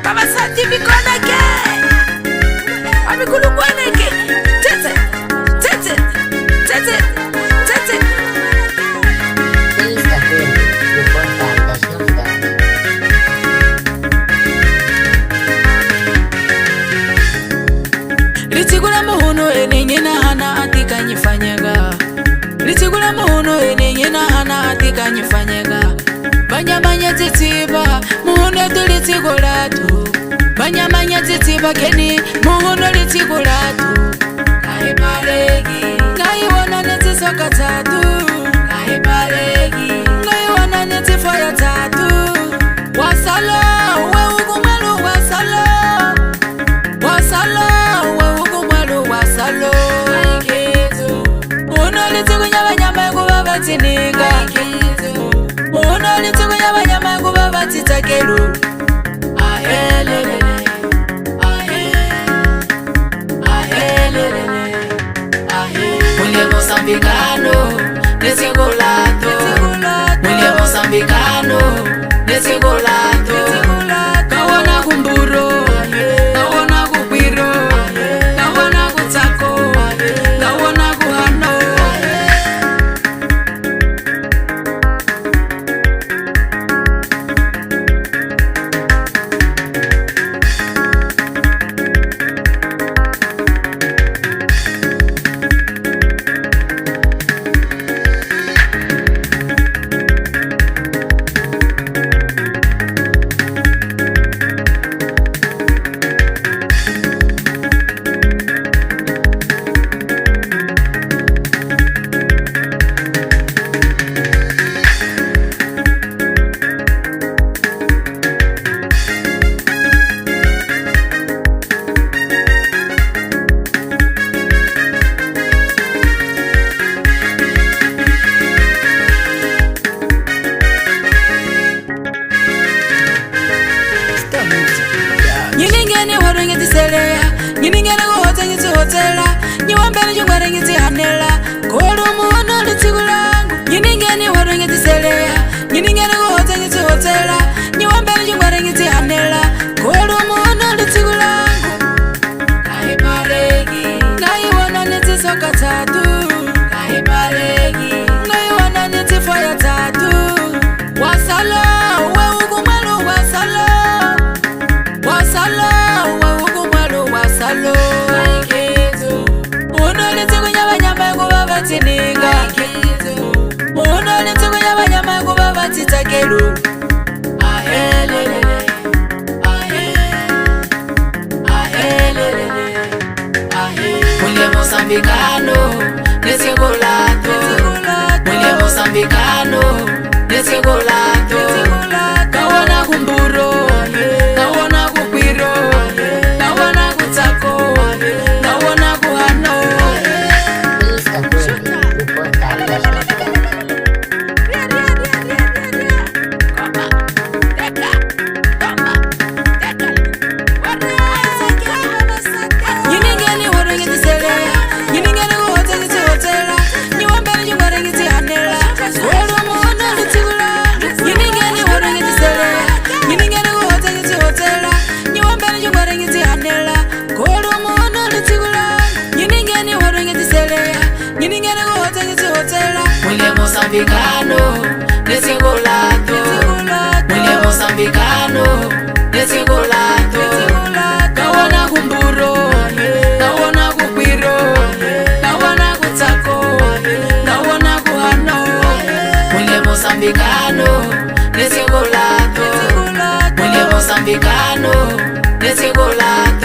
Baba Sati bikoneke amikulu kweneke tete tete tete tete. Esta fue el portal das novidades. Litigula muhuno enenyena hana atika nyifanyaga. Litigula muhuno enenyena hana atika nyifanyaga. Banya titiba muhuno tulitigula tu. Banya titiba keni muhuno litigula tu. Kahi paregi Kahi wana neti soka tatu. Kahi paregi Kahi wana neti faya tatu. Wasalo we ugumalu wasalo. Wasalo we ugumalu wasalo. Kaiketu uno litigu nyama nguba batiniga. Kaiketu uno litigu nyama nguba batitakeru. Ahelele Mulher moçambicano, nesse golato. Mulher moçambicano, nesse golato. Kawana kumburo, kawana kupiro, kawana kutako, kawana kuhano. Nyiningene kuhota ngiti hotela. Nyiwambele jungware ngiti hanela. Kolu muhono litigulangu. Nyiningene waro ngiti seleya. Nyiningene kuhota ngiti hotela. Nyiwambele jungware ngiti hanela. Kolu muhono litigulangu. Kahi paregi Kahi wana niti soka tatu. Kahi paregi Kahi wana niti faya tatu. Wasalo we ugumalu wasalo. Wasalo Wasalo Kaiketu uno litigu nyama nguba batiniga. Kaiketu uno litigu nyama nguba batitakeru. Ahelele Mulher moçambicano, nesse golato. Mulher moçambicano, nesse golato. Kawana kumburo, kawana kupiro, kawana kutako, kawana kuhano. Esta fue el portal das novidades. Nyiningene waro ngiti seleya. Nyiningene kuhota ngiti hotela. Nyiwambele jungware ngiti hanela. Kolu muhono litigula. Nyiningene waro ngiti seleya. Nyiningene kuhota ngiti hotela. Nyiwambele jungware ngiti hanela. Kolu muhono litigula. Nyiningene waro ngiti seleya. Nyiningene kuhota ngiti hotela. Mulher moçambicano, nesse golato. Mulher moçambicano, nesse golato. Kawana kumburo, kawana kupiro, kawana kutako, kawana kuhano. Mulher moçambicano, nesse golato. Mulher moçambicano, nesse golato.